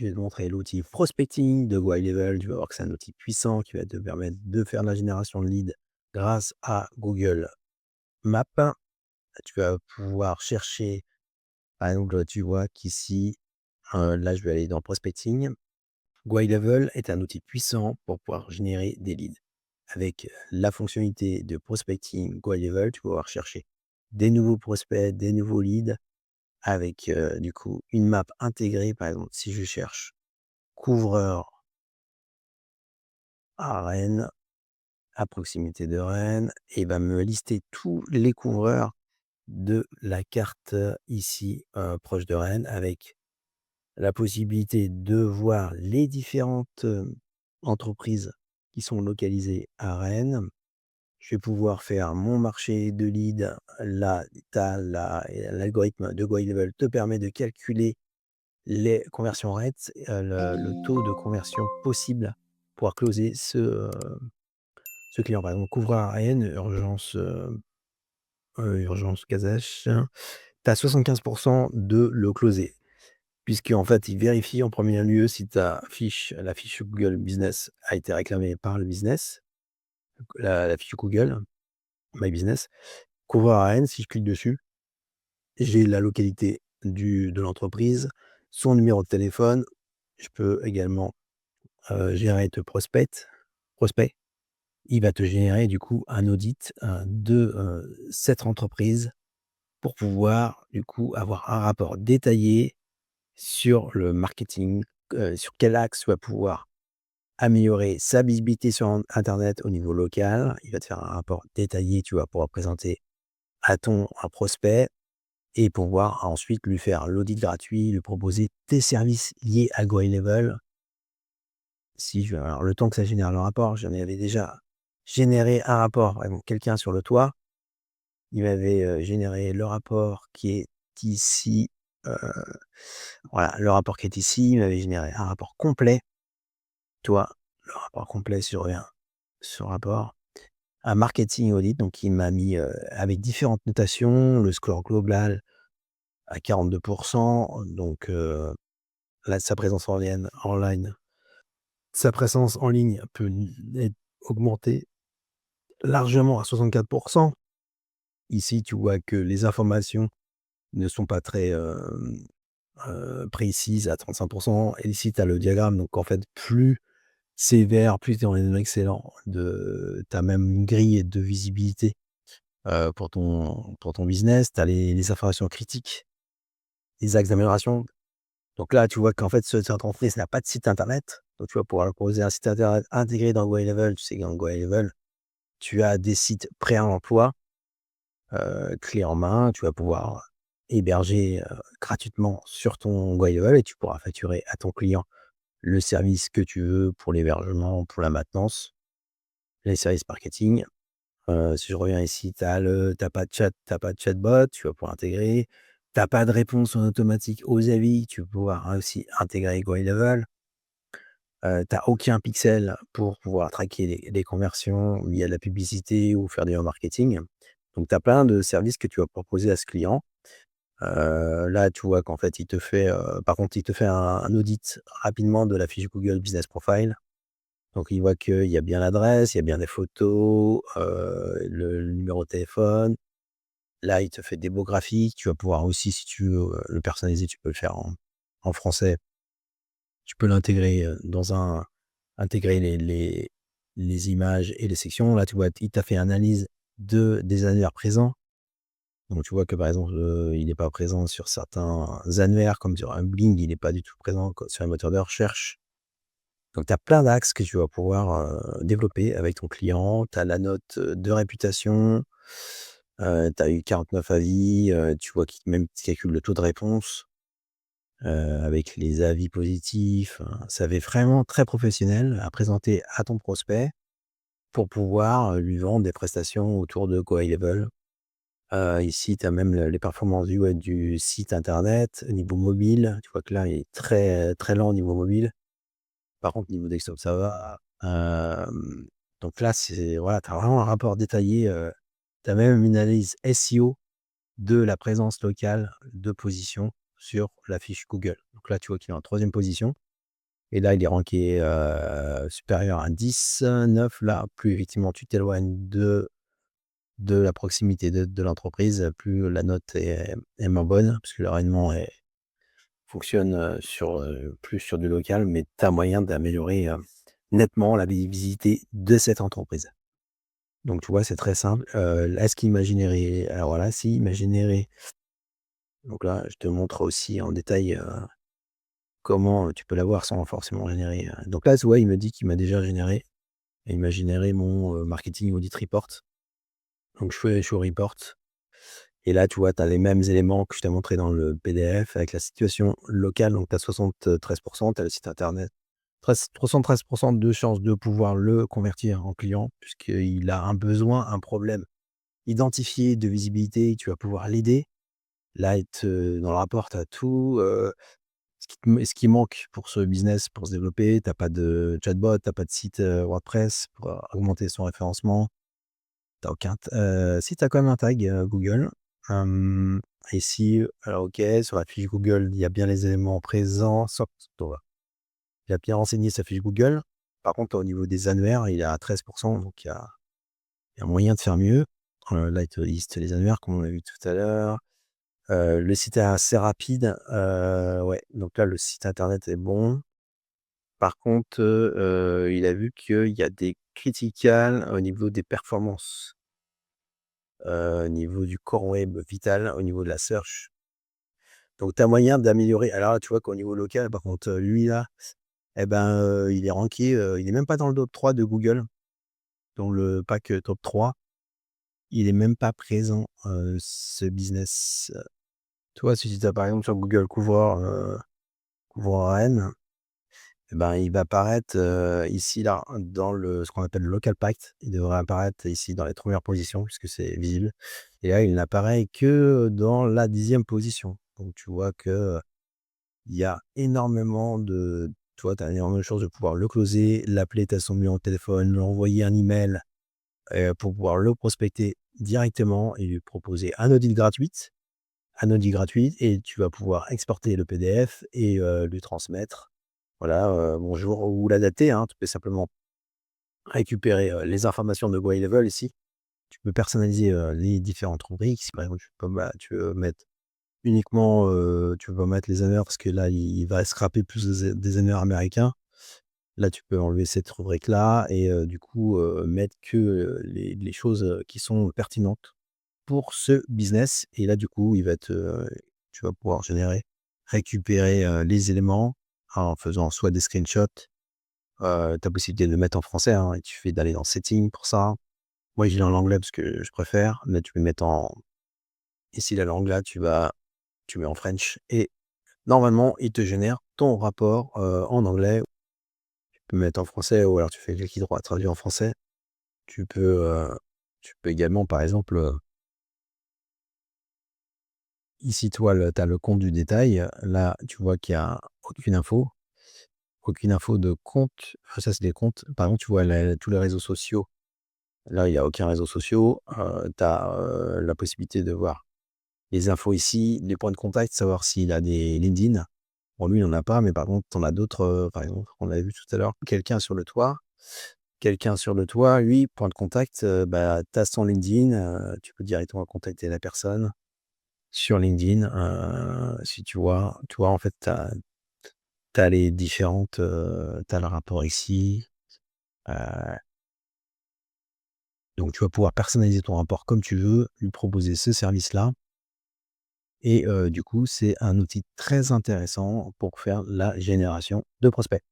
Je vais te montrer l'outil prospecting de GoHighLevel. Tu vas voir que c'est un outil puissant qui va te permettre de faire de la génération de leads grâce à Google Maps. Tu vas pouvoir chercher, par exemple, tu vois qu'ici, là, je vais aller dans prospecting. GoHighLevel est un outil puissant pour pouvoir générer des leads. Avec la fonctionnalité de prospecting GoHighLevel, tu vas pouvoir chercher des nouveaux prospects, des nouveaux leads avec du coup une map intégrée. Par exemple, si je cherche couvreur à Rennes, à proximité de Rennes, et va me lister tous les couvreurs de la carte ici, proche de Rennes, avec la possibilité de voir les différentes, entreprises qui sont localisées à Rennes. Je vais pouvoir faire mon marché de lead. Là, l'algorithme de GoHighLevel te permet de calculer les conversions rates, le taux de conversion possible pour closer ce client. Par exemple, couvreur à Rennes, urgence Casache, tu as 75 de le closer. Puisqu'en fait, il vérifie en premier lieu si la fiche Google Business a été réclamée par le business, la fiche Google My Business. Couvreur à Rennes, si je clique dessus, j'ai la localité de l'entreprise, son numéro de téléphone. Je peux également générer prospect. Il va te générer du coup un audit, de, cette entreprise pour pouvoir du coup avoir un rapport détaillé sur le marketing, sur quel axe tu vas pouvoir améliorer sa visibilité sur internet au niveau local. Il va te faire un rapport détaillé, tu vas pouvoir présenter à ton un prospect et pouvoir ensuite lui faire l'audit gratuit, lui proposer tes services liés à GoHighLevel. Alors le temps que ça génère le rapport, j'en avais déjà généré un rapport. Par exemple, quelqu'un sur le toit, il m'avait, généré le rapport qui est ici, heu, voilà, le rapport qui est ici, il m'avait généré un rapport complet, tu vois? Le rapport complet sur ce rapport, un marketing audit, donc il m'a mis, avec différentes notations, le score global à 42, donc là, sa présence en ligne peut être augmentée largement à 64. Ici, tu vois que les informations ne sont pas très, précises à 35. Et ici, tu as le diagramme, donc en fait, plus c'est vert, plus tu es dans les données excellents tu as même une grille de visibilité, pour ton business. Tu as les informations critiques, les axes d'amélioration. Donc là, tu vois qu'en fait, cette entreprise n'a pas de site internet, donc tu vas pouvoir leur proposer un site internet intégré dans GoHighLevel. Tu sais que dans GoHighLevel, tu as des sites prêts à l'emploi. Clé en main, tu vas pouvoir héberger, gratuitement sur ton GoHighLevel et tu pourras facturer à ton client le service que tu veux pour l'hébergement, pour la maintenance, les services marketing. Si je reviens ici, tu pas de chatbot, tu vas pouvoir intégrer. Tu pas de réponse en automatique aux avis, tu vas pouvoir aussi intégrer GoHighLevel. Tu aucun pixel pour pouvoir traquer les conversions via de la publicité ou faire du remarketing. Donc tu as plein de services que tu vas proposer à ce client. Là, tu vois qu'en fait, par contre, il te fait un audit rapidement de la fiche Google Business Profile. Donc il voit qu'il y a bien l'adresse, il y a bien des photos, le numéro de téléphone. Là, il te fait des beaux graphiques. Tu vas pouvoir aussi, si tu veux, le personnaliser, tu peux le faire en français. Tu peux l'intégrer, intégrer les images et les sections. Là, tu vois, il t'a fait analyse des annuaires présents. Donc tu vois que, par exemple, il n'est pas présent sur certains annuaires comme sur un Bing, il n'est pas du tout présent sur un moteur de recherche. Donc tu as plein d'axes que tu vas pouvoir, développer avec ton client. Tu as la note, de réputation, tu as eu 49 avis, tu vois qu'il même qu'il calcule le taux de réponse, avec les avis positifs, ça fait vraiment très professionnel à présenter à ton prospect pour pouvoir, lui vendre des prestations autour de GoHighLevel. Ici, tu as même les performances du site internet. Niveau mobile, tu vois que là, il est très, très lent au niveau mobile. Par contre, niveau desktop, ça va. Donc là, voilà, tu as vraiment un rapport détaillé, tu as même une analyse SEO de la présence locale de position sur la fiche Google. Donc là, tu vois qu'il est en troisième position. et là, il est ranké, supérieur à 10, 9. Là, plus effectivement tu t'éloignes de la proximité de l'entreprise, plus la note est moins bonne, parce que le rayonnement fonctionne, plus sur du local, mais tu as moyen d'améliorer, nettement la visibilité de cette entreprise. Donc tu vois, c'est très simple. Est-ce qu'il m'a généré alors voilà, si, il m'a généré donc là, je te montre aussi en détail, comment, tu peux l'avoir sans forcément générer, donc là, tu vois, il me dit qu'il m'a déjà généré et il m'a généré mon, marketing audit report. Donc je fais au report et là, tu vois, tu as les mêmes éléments que je t'ai montré dans le PDF avec la situation locale. Donc tu as 73%, tu as le site internet, 73% de chances de pouvoir le convertir en client puisqu'il a un besoin, un problème identifié de visibilité, tu vas pouvoir l'aider. Là, dans le rapport, tu as tout, ce qui manque pour ce business, pour se développer. Tu as pas de chatbot, tu as pas de site, WordPress pour, augmenter son référencement. Tu as aucun si tu as quand même un tag, Google, hem et si alors OK, sur la fiche Google, il y a bien les éléments présents, sauf il a bien renseigné sa fiche Google. Par contre, au niveau des annuaires, il est à 13%, donc il y a moyen de faire mieux. Là, il te liste les annuaires comme on l'a vu tout à l'heure. Le site est assez rapide, ouais, donc là, le site internet est bon. Par contre, il a vu qu'il y a des critical au niveau des performances, au niveau du core web vital, au niveau de la search. Donc tu as moyen d'améliorer. Alors là, tu vois qu'au niveau local, par contre, lui là, et ben, il est ranké, il est même pas dans le top 3 de Google, dans le pack, top 3. Il est même pas présent, ce business. Tu vois, si tu tapes par exemple sur Google couvreur Rennes, et ben, il va apparaître, ici là, dans ce qu'on appelle le local pact. Il devrait apparaître ici dans les premières positions puisque c'est visible et là, il n'apparaît que dans la 10e position. Donc tu vois que, il y a énormément de tu vois, tu as énormément de chances de pouvoir le closer, l'appeler, tu as son numéro de téléphone, lui envoyer un email, pour pouvoir le prospecter directement et lui proposer un audit gratuit et tu vas pouvoir exporter le PDF et lui transmettre. Voilà, bonjour ou l'adapter, hein. Tu peux simplement récupérer, les informations de Level ici. Tu peux personnaliser, les différentes rubriques. Si par exemple tu veux mettre uniquement, tu veux pas mettre les honneurs parce que là, il va scraper plus des honneurs américains. Là, tu peux enlever cette rubrique-là et du coup, mettre que, les choses, qui sont pertinentes pour ce business et là, du coup, tu vas pouvoir récupérer, les éléments en faisant soit des screenshots, tu as possibilité de le mettre en français, hein, il suffit d'aller dans Settings pour ça. Moi, je l'ai en anglais parce que je préfère, mais tu peux mettre en ici la langue là, tu mets en French et normalement, il te génère ton rapport, en anglais. Tu peux mettre en français ou alors tu fais clic droit, traduire en français. Tu peux, tu peux également, par exemple, ici, toi, tu as le compte du détail. Là, tu vois qu'il y a aucune info de compte. Ça, c'est des comptes. Par exemple, tu vois tous les réseaux sociaux. Là, il y a aucun réseau social. Tu as, la possibilité de voir les infos ici, les points de contact, savoir s'il a des LinkedIn. Bon, lui, il en a pas, mais par contre, tu en as d'autres, par exemple, on l'avait vu tout à l'heure, quelqu'un sur le toit, lui, point de contact, bah, tu as son LinkedIn, tu peux directement contacter la personne sur LinkedIn, si tu vois, en fait, tu as les différentes, tu as le rapport ici, heu, donc tu vas pouvoir personnaliser ton rapport comme tu veux, lui proposer ce service-là et du coup, c'est un outil très intéressant pour faire la génération de prospects.